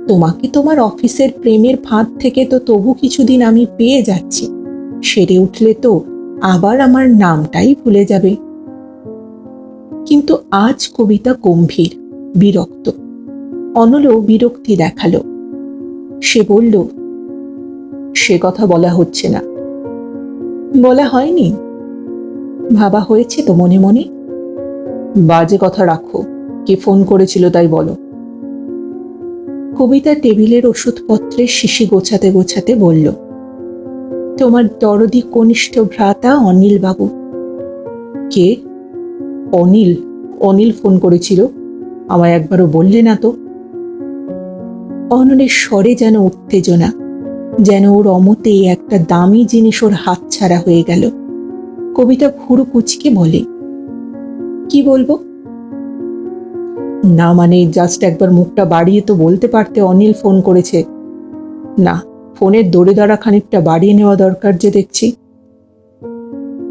তোমাকে তোমার অফিসের প্রেমের ফাঁদ থেকে তো তবু কিছুদিন আমি পেয়ে যাচ্ছি, সেরে উঠলে তো আবার আমার নামটাই ভুলে যাবে। কিন্তু আজ কবিতা গম্ভীর, বিরক্ত। অনলও বিরক্তি দেখালো। সে বলল, সে কথা বলা হচ্ছে না। বলা হয়নি? ভাবা হয়েছে তো মনে মনে? বাজে কথা রাখো, কে ফোন করেছিল তাই বলো। কবিতা টেবিলের ওষুধপত্রের শিশি গোছাতে গোছাতে বলল, তোমার দরদি কনিষ্ঠ ভ্রাতা অনিল বাবু। কে? অনিল? অনিল ফোন করেছিল? আমায় একবারও বললে না তো। অনলের স্বরে যেন উত্তেজনা, যেন ওর অমতে একটা দামি জিনিস ওর হাতছাড়া হয়ে গেল। কবিতা ভুরু কুচকে বলে, কি বলবো? না মানে জাস্ট একবার মুখটা বাড়িয়ে তো বলতে পারতে অনিল ফোন করেছে। না, ফোনের দড়ি দাঁড়া খানিকটা বাড়িয়ে নেওয়া দরকার যে দেখছি।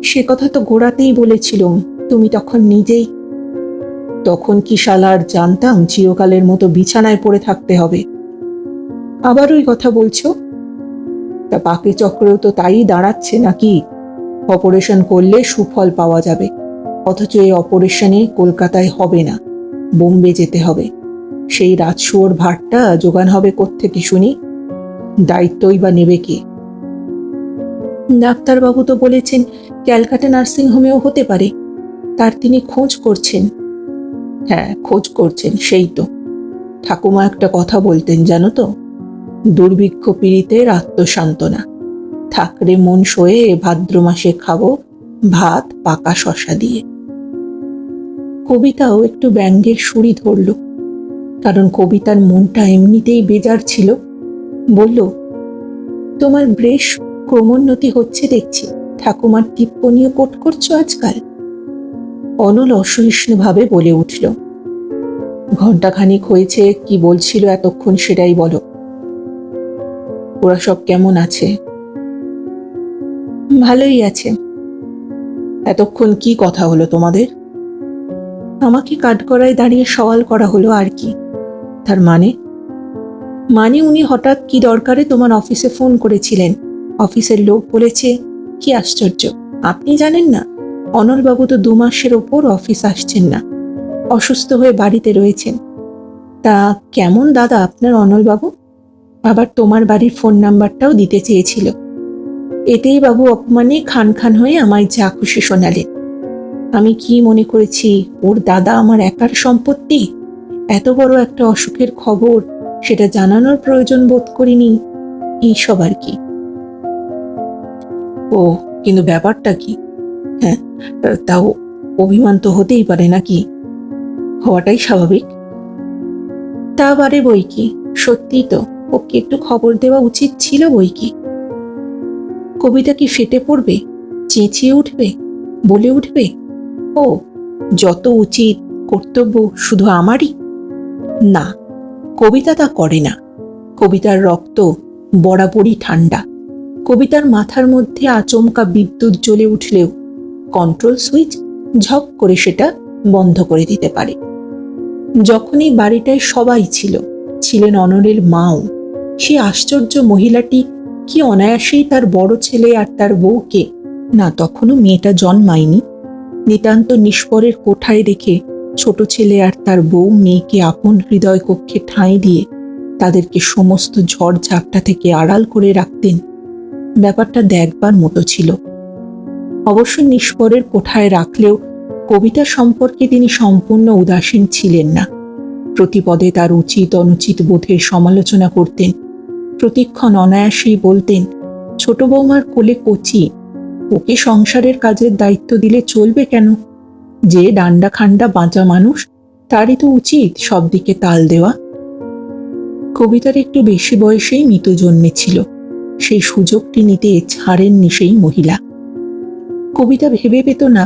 সে কথা তো গোড়াতেই বলেছিলাম, তুমি তখন নিজেই। তখন কি শালার জানতাম চিরকালের মতো বিছানায় পড়ে থাকতে হবে? আবার ওই কথা বলছো? তা পাকে চক্রেও তো তাই দাঁড়াচ্ছে নাকি? অপারেশন করলে সুফল পাওয়া যাবে, অথচ এই অপারেশনে কলকাতায় হবে না, বোম্বে যেতে হবে। সেই রাজশুয়োর ভাতটা জোগান হবে কোত্থেকে শুনি? দায়িত্বই বা নেবে কে? ডাক্তারবাবু তো বলেছেন ক্যালকাটা নার্সিং হোমেও হতে পারে, তার তিনি খোঁজ করছেন। হ্যাঁ, খোঁজ করছেন, সেই তো। ঠাকুমা একটা কথা বলতেন জানো তো, দুর্ভিক্ষ পীড়িতের আত্মসান্ত্বনা। থাকরে মন সয়ে ভাদ্র মাসে খাবো ভাত পাকা শশা দিয়ে। কবিতাও একটু ব্যঙ্গের সুরি ধরল, কারণ কবিতার মনটা এমনিতেই বেজার ছিল। বলল, তোমার বেশ ক্রমোন্নতি হচ্ছে দেখছি, ঠাকুমার টিপ্পনিও কোট করছো আজকাল। অনল অসহিষ্ণুভাবে বলে উঠল, ঘণ্টাখানিক হয়েছে, কি বলছিল এতক্ষণ সেটাই বলো। ওরা সব কেমন আছে? ভালোই আছে। এতক্ষণ কি কথা হলো তোমাদের? আমাকে কাঠগড়ায় দাঁড়িয়ে সওয়াল করা হলো আর কি। তার মানে? মানে উনি হঠাৎ কি দরকারে তোমার অফিসে ফোন করেছিলেন, অফিসের লোক বলেছে। কি আশ্চর্য, আপনি জানেন না? অনলবাবু তো 2 মাসের ওপর অফিস আসছেন না, অসুস্থ হয়ে বাড়িতে রয়েছেন। তা কেমন দাদা আপনার অনলবাবু? আবার তোমার বাড়ির ফোন নাম্বারটাও দিতে চেয়েছিল। এতেই বাবু অপমানে খান খান হয়ে আমায় যা খুশি শোনালেন। আমি কি মনে করেছি ওর দাদা আমার একার সম্পত্তি? এত বড় একটা অসুখের খবর, সেটা জানানোর প্রয়োজন বোধ করিনি, এইসব আর কি। ও, কিন্তু ব্যাপারটা কি? হ্যাঁ, তাও অভিমান তো হতেই পারে নাকি? হওয়াটাই স্বাভাবিক। তা বারে বই কি, সত্যি তো ওকে একটু খবর দেওয়া উচিত ছিল বই কি। কবিতা কি ফেটে পড়বে, চেঁচিয়ে উঠবে, বলে উঠবে, ও যত উচিত কর্তব্য শুধু আমারই? না, কবিতা তা করে না। কবিতার রক্ত বরাবরই ঠান্ডা। কবিতার মাথার মধ্যে আচমকা বিদ্যুৎ জ্বলে উঠলেও কন্ট্রোল সুইচ ঝপ করে সেটা বন্ধ করে দিতে পারে। যখনই বাড়িটায় সবাই ছিল, ছিলেন অনলের মাও, সে আশ্চর্য মহিলাটি কি অনায়াসেই তার বড় ছেলে আর তার বউকে, না তখনও মেয়েটা জন্মায়নি, নিতান্ত নিষ্পরের কোঠায় রেখে ছোট ছেলে আর তার বউ মেয়েকে আপন হৃদয় কক্ষে ঠাঁই দিয়ে তাদেরকে সমস্ত ঝড় ঝাপটা থেকে আড়াল করে রাখতেন। ব্যাপারটা দেখবার মতো ছিল। অবশ্য নিষ্পরের কোঠায় রাখলেও কবিতা সম্পর্কে তিনি সম্পূর্ণ উদাসীন ছিলেন না। প্রতিপদে তার উচিত অনুচিত বোধের সমালোচনা করতেন। প্রতিক্ষণ অনায়াসেই বলতেন, ছোট বৌমার কোলে কচি, ওকে সংসারের কাজের দায়িত্ব দিলে চলবে কেন? যে ডান্ডা খান্ডা বাঁচা মানুষ, তারই তো উচিত সব দিকে তাল দেওয়া। কবিতার একটু বেশি বয়সেই মিতু জন্মেছিল, সেই সুযোগটি নিতে ছাড়েননি সেই মহিলা। কবিতা ভেবে পেত না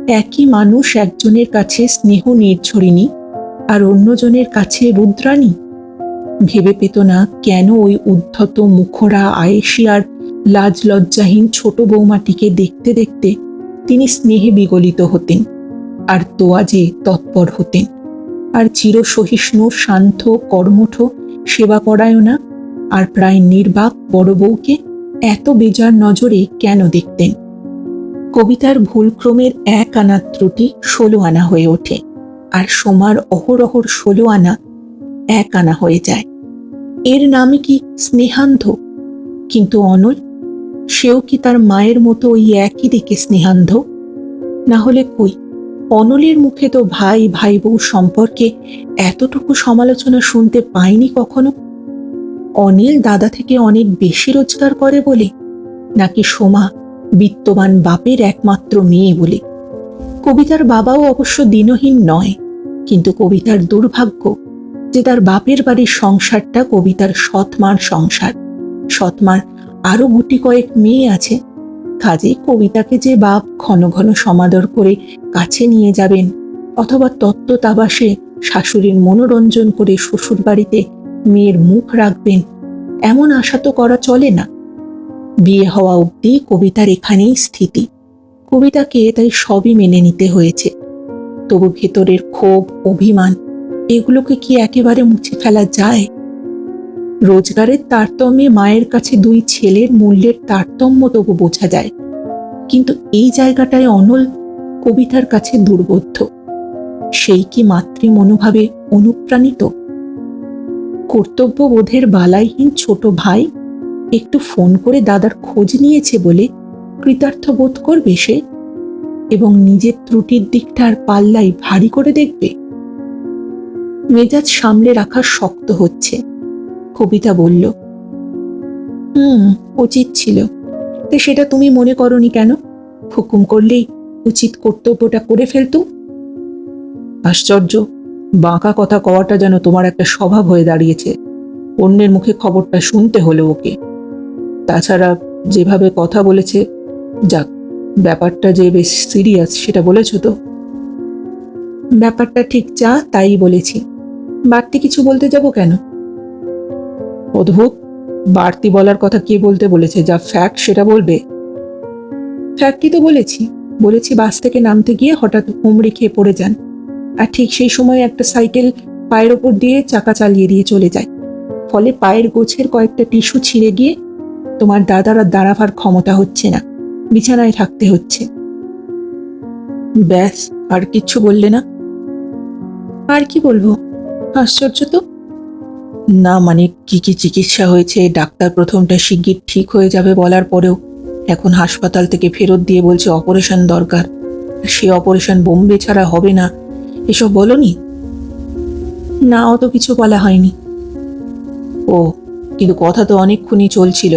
একই মানুষ একজনের কাছে স্নেহ নির্ঝরিণী আর অন্যজনের কাছে রুদ্রাণী। ভেবে পেত না কেন ওই উদ্ধত মুখরা আয়েশি আর লাজ লজ্জাহীন ছোট বৌমাটিকে দেখতে দেখতে তিনি স্নেহে বিগলিত হতেন, আর তোয়াজে তৎপর হতেন, আর চিরসহিষ্ণু শান্ত কর্মঠ সেবাপরায়ণা আর প্রায় নির্বাক বড় বউকে এত বেজার নজরে কেন দেখতেন। কবিতার ভুলক্রমের 1 আনা ত্রুটি 16 আনা হয়ে ওঠে, আর সোমার অহরহর 16 আনা 1 আনা হয়ে যায়। এর নামে কি স্নেহান্ধ? কিন্তু অনল, সেও কি তার মায়ের মতো ওই একই দিকে স্নেহান্ধ? না হলে কই, অনলের মুখে তো ভাই ভাই বউ সম্পর্কে এতটুকু সমালোচনা শুনতে পাইনি কখনো। অনিল দাদা থেকে অনেক বেশি রোজগার করে বলে, নাকি সোমা বিত্তবান বাপের একমাত্র মেয়ে বলে? কবিতার বাবাও অবশ্য দিনহীন নয়, কিন্তু কবিতার দুর্ভাগ্য যে তার বাপের বাড়ির সংসারটা কবিতার সৎমার সংসার। সৎমার আরো গুটি কয়েক মেয়ে আছে, কাজেই কবিতাকে যে বাপ ঘন ঘন সমাদর করে কাছে নিয়ে যাবেন অথবা তত্ত্বতাবাসে শাশুড়ির মনোরঞ্জন করে শ্বশুর বাড়িতে মেয়ের মুখ রাখবেন, এমন আশা তো করা চলে না। বিয়ে হওয়া অবধি কবিতার এখানেই স্থিতি। কবিতাকে তাই সবই মেনে নিতে হয়েছে। তবু ভেতরের ক্ষোভ, অভিমান এগুলোকে কি একেবারে মুছে ফেলা যায়? রোজগারের তারতম্যে মায়ের কাছে 2 ছেলের মূল্যের তারতম্য তবু বোঝা যায়, কিন্তু এই জায়গাটায় অনল কবিতার কাছে দুর্বোধ্য। সেই কি মাতৃ মনোভাবে অনুপ্রাণিত? কর্তব্যবোধের বালাইহীন ছোট ভাই একটু ফোন করে দাদার খোঁজ নিয়েছে বলে কৃতার্থ বোধ করবে সে, এবং নিজের ত্রুটির দিকটার পাল্লাই ভারী করে দেখবে? মেজাজ সামলে রাখা শক্ত হচ্ছে। কবিতা বলল, উচিত ছিল। তো সেটা তুমি মনে করনি কেন? হুকুম করলেই উচিত কর্তব্যটা করে ফেলতো। আশ্চর্য, বাঁকা কথা কওয়াটা যেন তোমার একটা স্বভাব হয়ে দাঁড়িয়েছে। অন্যের মুখে খবরটা শুনতে হলো ওকে। তাছাড়া যেভাবে কথা বলেছে, যাক, ব্যাপারটা যে বেশ সিরিয়াস সেটা বলেছ তো? ব্যাপারটা ঠিক যা তাই বলেছি, বাড়তি কিছু বলতে যাব কেন? অদ্ভুত, বাড়তি বলার কথা কে বলতে বলেছে? যা ফ্যাক্ট সেটা বলবে। ফ্যাক্টই তো বলেছি বাস থেকে নামতে গিয়ে হঠাৎ হুমড়ি খেয়ে পড়ে যান, আর ঠিক সেই সময় একটা সাইকেল পায়ের ওপর দিয়ে চাকা চালিয়ে দিয়ে চলে যায়। ফলে পায়ের গোছের কয়েকটা টিস্যু ছিঁড়ে গিয়ে তোমার দাদার আর দাঁড়াবার ক্ষমতা হচ্ছে না, বিছানায় থাকতে হচ্ছে। ব্যাস, আর কিচ্ছু বললে না? আর কি বলবো? আশ্চর্য তো। না মানে কি কি চিকিৎসা হয়েছে, ডাক্তার প্রথমটা শিগগির ঠিক হয়ে যাবে বলার পরেও এখন হাসপাতাল থেকে ফেরত দিয়ে বলছে অপারেশন দরকার, সে অপারেশন বোম্বে ছাড়া হবে না, এসব বলনি? না, অত কিছু বলা হয়নি। ও, কিন্তু কথা তো অনেকক্ষণই চলছিল।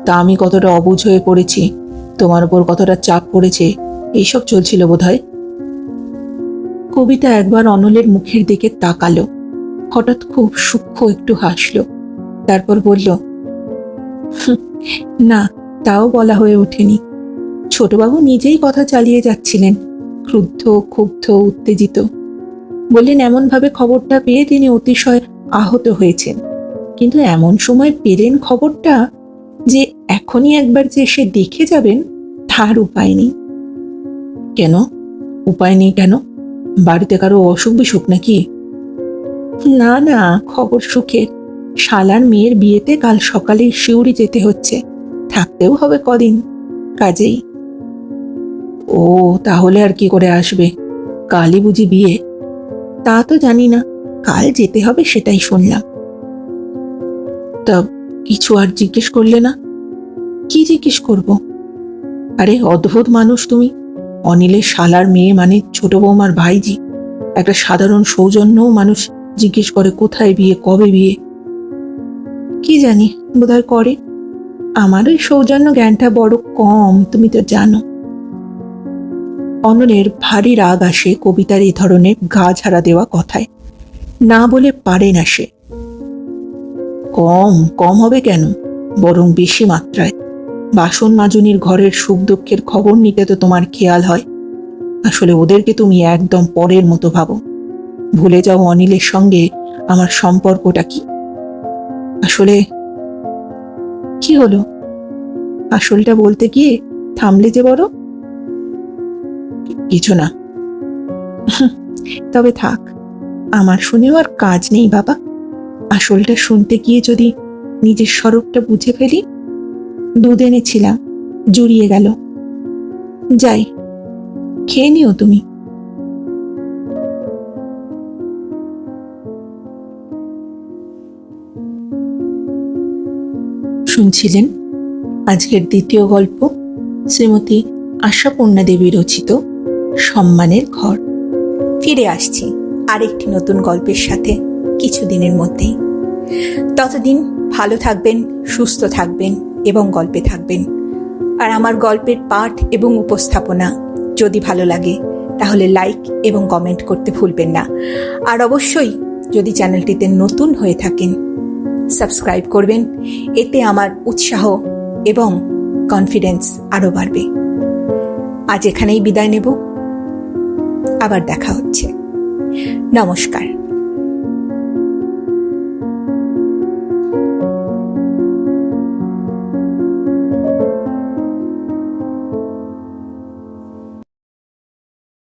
তা আমি কতটা অবুঝ হয়ে পড়েছি, তোমার উপর কতটা চাপ পড়েছে, এইসব চলছিল বোধহয়। কবিতা একবার অনলের মুখের দিকে তাকালো, হঠাৎ খুব সূক্ষ্ম একটু হাসলো, তারপর বলল, না, তাও বলা হয়ে ওঠেনি। ছোটবাবু নিজেই কথা চালিয়ে যাচ্ছিলেন, ক্রুদ্ধ, ক্ষুব্ধ, উত্তেজিত। বললেন এমনভাবে খবরটা পেয়ে তিনি অতিশয় আহত হয়েছেন, কিন্তু এমন সময় পেলেন খবরটা যে এখনই একবার যে এসে দেখে যাবেন তার উপায় নেই। কেন উপায় নেই? কেন? বাড়িতে কারো অসুখ বিসুখ নাকি? না না, খবর সুখের। শালার মেয়ের বিয়েতে কাল সকালে শিউরি যেতে হচ্ছে, থাকতেও হবে কদিন, কাজেই। ও, তাহলে আর কি করে আসবে? কালই বুঝি বিয়ে? তা তো জানি না, কাল যেতে হবে সেটাই শুনলাম। তা কিছু আর জিজ্ঞেস করলে না? কি জিজ্ঞেস করব? আরে অদ্ভুত মানুষ তুমি। অনিলের শালার মেয়ে মানে ছোট বৌমার ভাইজি। একটা সাধারণ সৌজন্যও মানুষ জিজ্ঞেস করে কোথায় বিয়ে, কবে বিয়ে। কি জানি, বোধহয় করে। আমার ওই সৌজন্য জ্ঞানটা বড় কম, তুমি তো জানো। অনলের ভারী রাগ আসে কবিতার এই ধরনের গা ঝাড়া দেওয়া কথায়, না বলে পারে না সে। কম কম হবে কেন, বরং বেশি মাত্রায়। বাসন মাজুনির ঘরের সুখ দুঃখের খবর নিতে তো তোমার খেয়াল হয়, আসলে ওদেরকে তুমি একদম পরের মতো ভাবো। ভুলে যাও অনিলের সঙ্গে আমার সম্পর্কটা কি। আসলে কি হলো? আসলটা বলতে গিয়ে থামলে যে বড়। কিছু না। তবে থাক, আমার শুনেও আর কাজ নেই বাবা। আসলটা শুনতে গিয়ে যদি নিজের স্বরূপটা বুঝে ফেলি। দুধ এনেছিলাম, জুড়িয়ে গেল। যাই, খেয়ে নিও তুমি। শুনছিলেন আজকের দ্বিতীয় গল্প, শ্রীমতী আশাপূর্ণা দেবী রচিত সম্মানের ঘর। ফিরে আসছি আরেকটি নতুন গল্পের সাথে কিছুদিনের মধ্যেই। ততদিন ভালো থাকবেন, সুস্থ থাকবেন এবং গল্পে থাকবেন। আর আমার গল্পের পাঠ এবং উপস্থাপনা যদি ভালো লাগে তাহলে লাইক এবং কমেন্ট করতে ভুলবেন না। আর অবশ্যই যদি চ্যানেলটিতে নতুন হয়ে থাকেন সাবস্ক্রাইব করবেন। এতে আমার উৎসাহ এবং কনফিডেন্স আরও বাড়বে। আজ এখানেই বিদায় নেব, আবার দেখা হচ্ছে। নমস্কার।